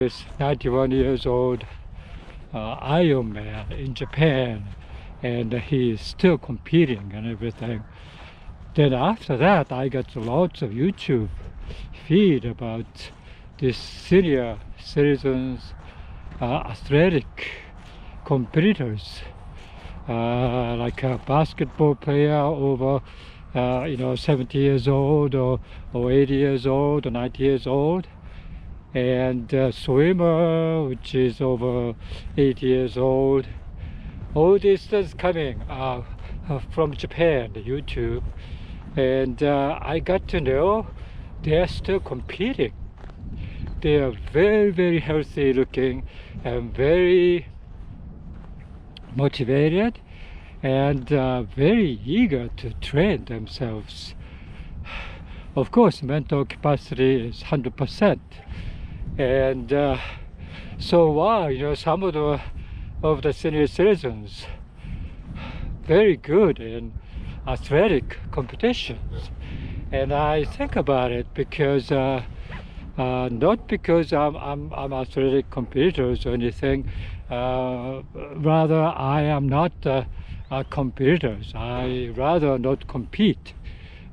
Is 91 years old Ironman in Japan, and he is still competing and everything. Then after that, I got lots of YouTube feed about this senior citizens athletic competitors, like a basketball player over 70 years old or 80 years old or 90 years old, and a swimmer which is over 80 years old. All this is coming from Japan, the YouTube, and I got to know they're still competing. They are very, very healthy looking and very motivated and very eager to train themselves. Of course, mental capacity is 100%. And so wow, some of the senior citizens very good in athletic competitions, and I think about it because not because I'm athletic competitors or anything. Rather, I am not competitors. I rather not compete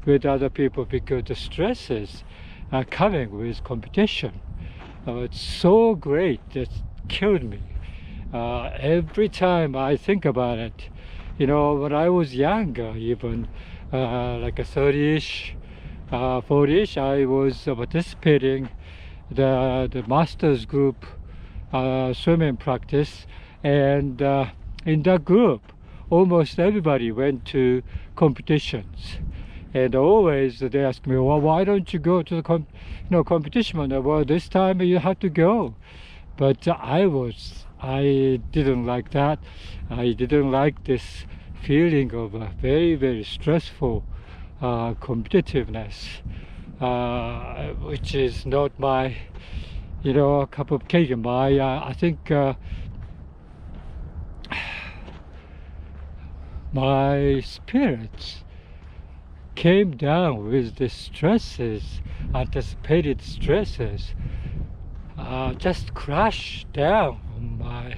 with other people because the stresses are coming with competition. It's so great, it killed me. Every time I think about it, when I was younger, even like a 30ish, 40ish, I was participating the masters group swimming practice, and in that group, almost everybody went to competitions. And always they ask me, well, why don't you go to the competition? Well, this time you have to go. But I didn't like that. I didn't like this feeling of a very, very stressful competitiveness, which is not my, cup of cake. I think my spirits came down with the stresses, anticipated stresses, just crashed down on my,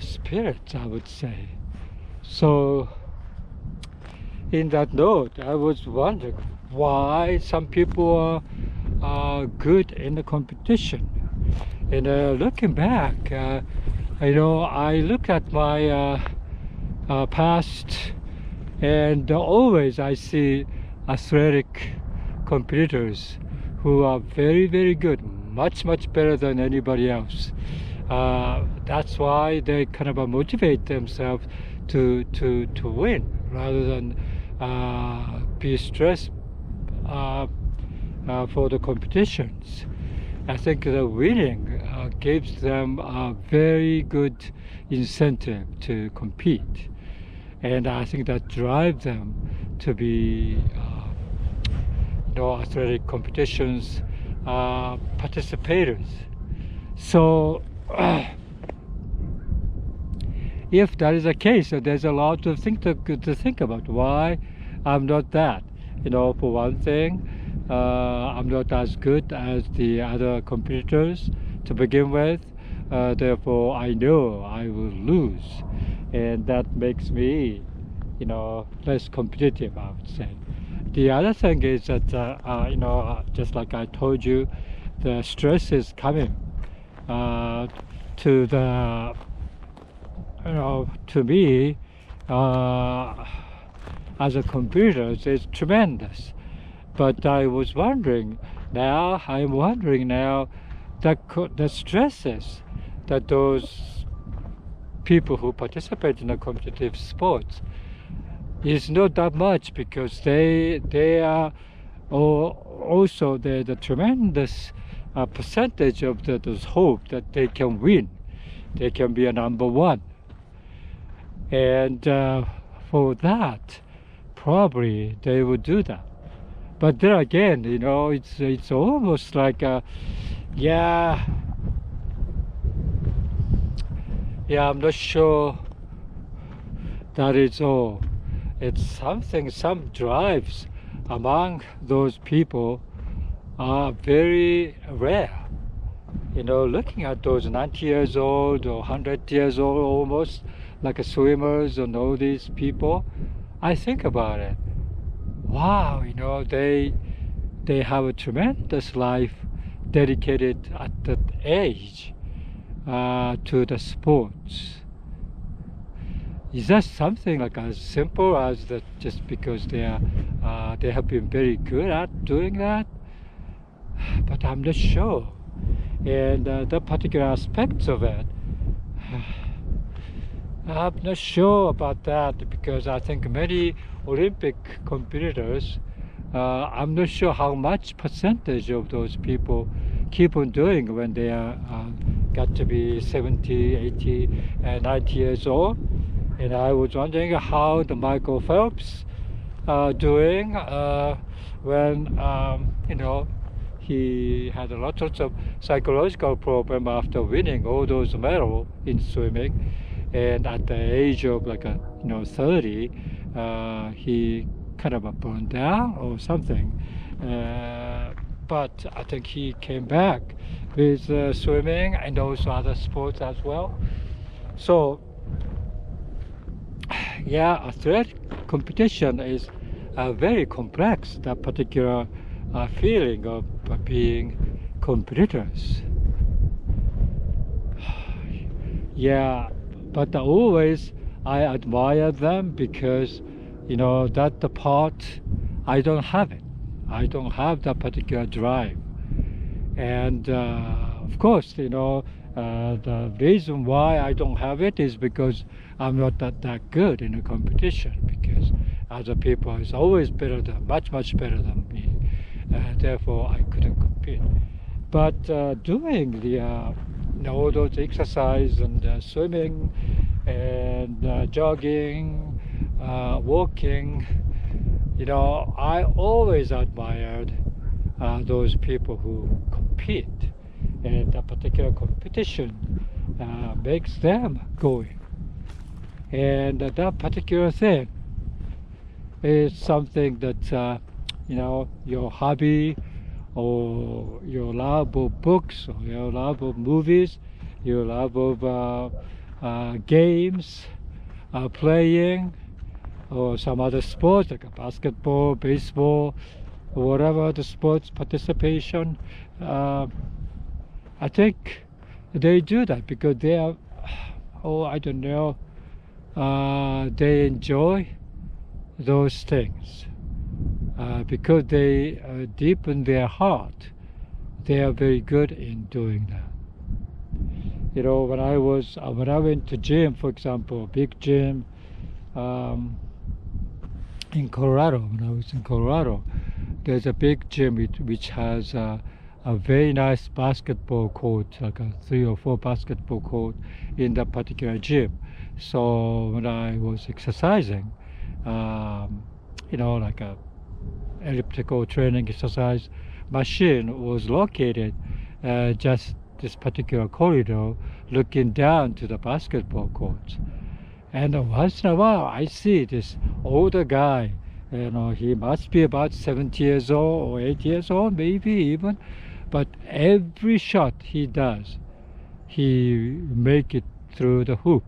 spirits, I would say. So, in that note, I was wondering why some people are good in the competition. And looking back, I look at my past, and always I see athletic competitors who are very, very good, much, much better than anybody else. That's why they kind of motivate themselves to win rather than be stressed for the competitions. I think the winning gives them a very good incentive to compete. And I think that drives them to be, athletic competitions participators. So, if that is the case, there's a lot to think about. Why I'm not that. For one thing, I'm not as good as the other competitors to begin with. Therefore, I know I will lose. And that makes me, less competitive, I would say. The other thing is that, just like I told you, the stress is coming to the, to me, as a competitor, it's tremendous. But I'm wondering now, that the stresses that those people who participate in the competitive sports is not that much, because they are also the tremendous percentage of those hope that they can win, they can be a number one, and for that probably they would do that. But there again, it's almost like I'm not sure that is all. It's some drives among those people are very rare. You know, looking at those 90 years old or 100 years old almost, like swimmers and all these people, I think about it. Wow, you know, they have a tremendous life dedicated at that age to the sports. Is that something like as simple as that just because they have been very good at doing that? But I'm not sure. And the particular aspects of it, I'm not sure about that because I think many Olympic competitors, I'm not sure how much percentage of those people keep on doing when they are got to be 70, 80, and 90 years old. And I was wondering how the Michael Phelps doing when you know, he had a lot of psychological problem after winning all those medals in swimming, and at the age of like 30, he kind of burned down or something. But I think he came back with swimming and also other sports as well. So yeah, athletic competition is very complex, that particular feeling of being competitors. Yeah, but always I admire them because, you know, that the part I don't have it. I don't have that particular drive. And of course, you know, the reason why I don't have it is because I'm not that good in a competition, because other people is always better than, much better than me. Therefore, I couldn't compete. But doing the you know, all those exercise and swimming and jogging, walking, you know, I always admired those people who compete, and a particular competition makes them going. And that particular thing is something that you know, your hobby or your love of books or your love of movies, your love of games, playing, or some other sports like basketball, baseball, or whatever the sports participation. I think they do that because they are, oh, I don't know, they enjoy those things. Because they deepen their heart, they are very good in doing that. You know, when I went to gym, for example, big gym in Colorado, when I was in Colorado, there's a big gym which has a very nice basketball court, like a 3 or 4 basketball court in that particular gym. So when I was exercising, you know, like a elliptical training exercise machine was located just this particular corridor looking down to the basketball court. And once in a while I see this older guy, you know, he must be about 70 years old or 80 years old maybe even, but every shot he does, he make it through the hoop.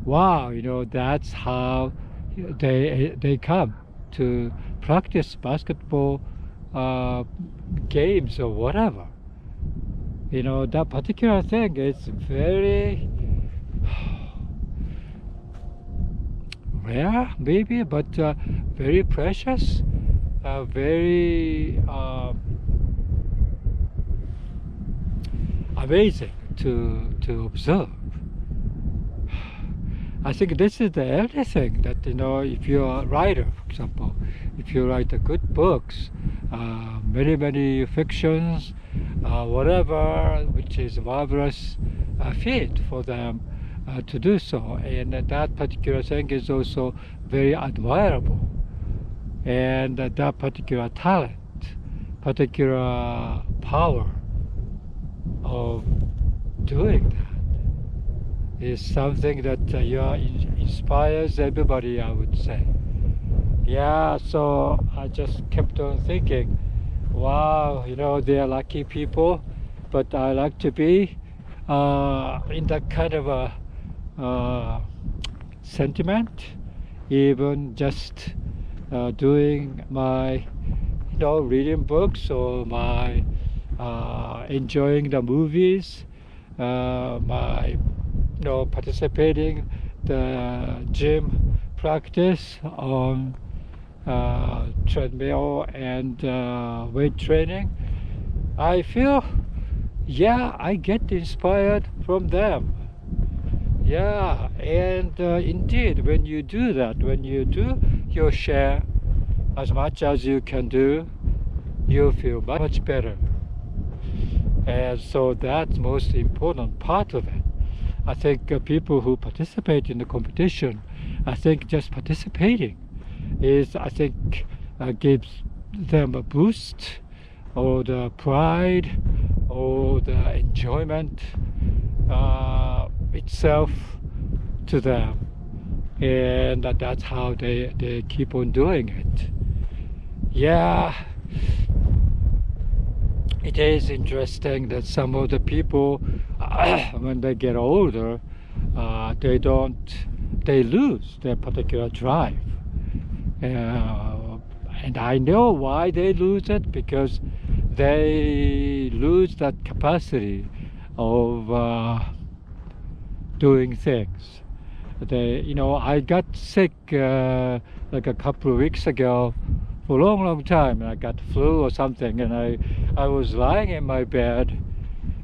Wow, you know, that's how they come to practice basketball games or whatever. You know, that particular thing is very rare maybe, but very precious, very amazing to observe. I think this is the only thing that, you know, if you're a writer, for example, if you write good books, many fictions, whatever, which is a marvelous feat for them to do so. And that particular thing is also very admirable. And that particular talent, particular power of doing that is something that inspires everybody, I would say. Yeah, so I just kept on thinking, wow, they are lucky people, but I like to be in that kind of a sentiment, even just doing my, reading books or my enjoying the movies, my, participating the gym practice on treadmill and weight training. I feel, yeah, I get inspired from them. Yeah, and indeed, when you do that, when you do your share as much as you can do, you feel much better. And so that's most important part of it. I think people who participate in the competition, I think just participating is, I think, gives them a boost, or the pride, or the enjoyment itself to them, and that's how they keep on doing it. Yeah, it is interesting that some of the people, when they get older, they lose their particular drive. And I know why they lose it, because they lose that capacity of doing things. I got sick like a couple of weeks ago for a long time. I got flu or something, and I was lying in my bed,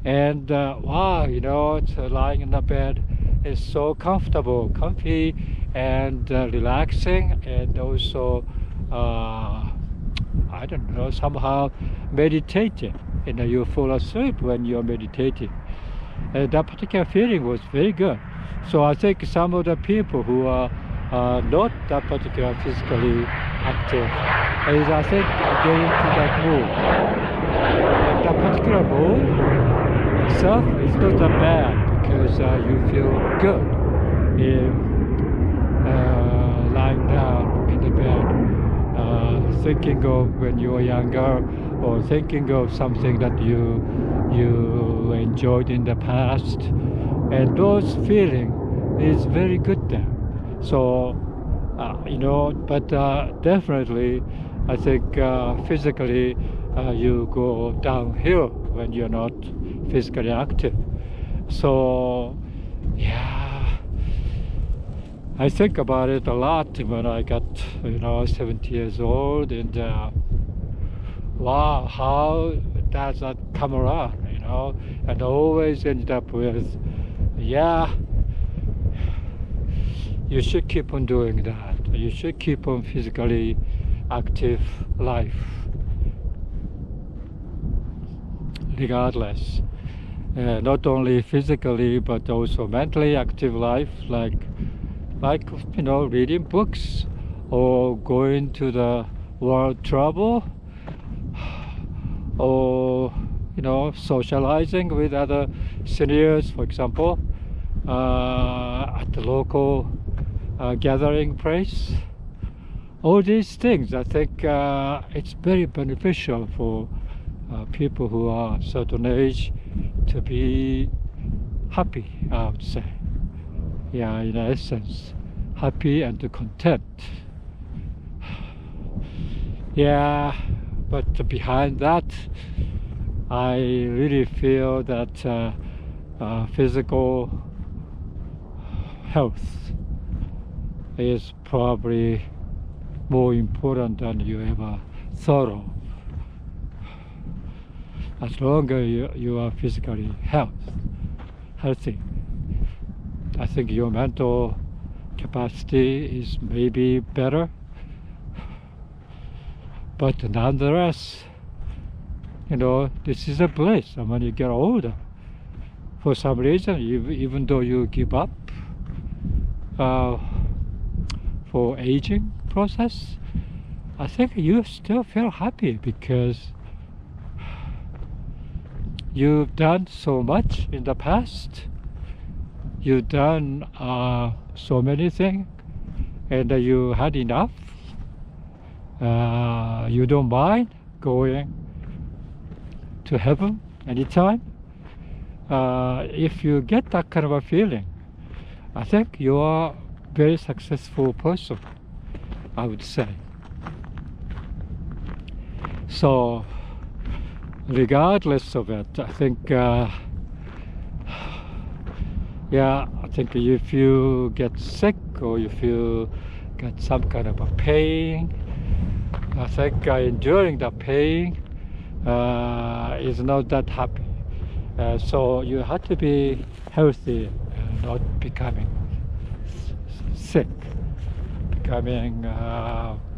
and wow, it's lying in the bed is so comfy and relaxing, and also I don't know, somehow meditating. You fall asleep when you're meditating. That particular feeling was very good. So I think some of the people who are not that particular physically active is, I think, get into that mood. And that particular mood itself is not that bad, because you feel good in lying down in the bed, thinking of when you were younger, or thinking of something that you enjoyed in the past, and those feeling is very good there. So but definitely I think physically you go downhill when you're not physically active. So yeah, I think about it a lot when I got 70 years old, and wow, how does that come around, and always ended up with, yeah, you should keep on doing that. You should keep on physically active life, regardless. Not only physically, but also mentally active life, like reading books, or going to the world travel, or socializing with other seniors, for example, at the local gathering place. All these things, I think it's very beneficial for people who are a certain age to be happy, I would say. Yeah, in essence, happy and content. Yeah, but behind that, I really feel that physical health is probably more important than you ever thought of. As long as you are physically healthy, I think your mental capacity is maybe better. But nonetheless, this is a bliss. And when you get older, for some reason, even though you give up for aging process, I think you still feel happy, because you've done so much in the past. You've done so many things, and you had enough. You don't mind going to heaven anytime. If you get that kind of a feeling, I think you are a very successful person, I would say. So regardless of it, I think yeah, I think if you get sick or if you get some kind of a pain, I think enduring the pain is not that happy. So you have to be healthy and not becoming sick, becoming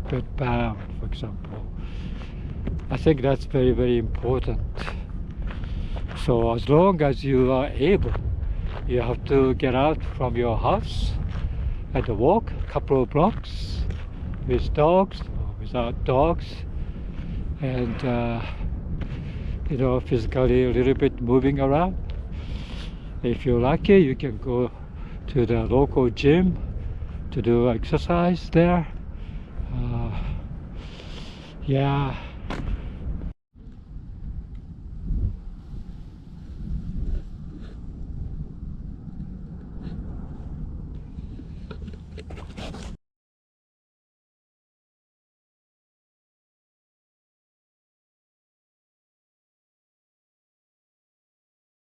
bedbound, for example. I think that's very, very important. So as long as you are able, you have to get out from your house and walk a couple of blocks with dogs or without dogs, and you know, physically a little bit moving around. If you're lucky, you can go to the local gym to do exercise there. Yeah,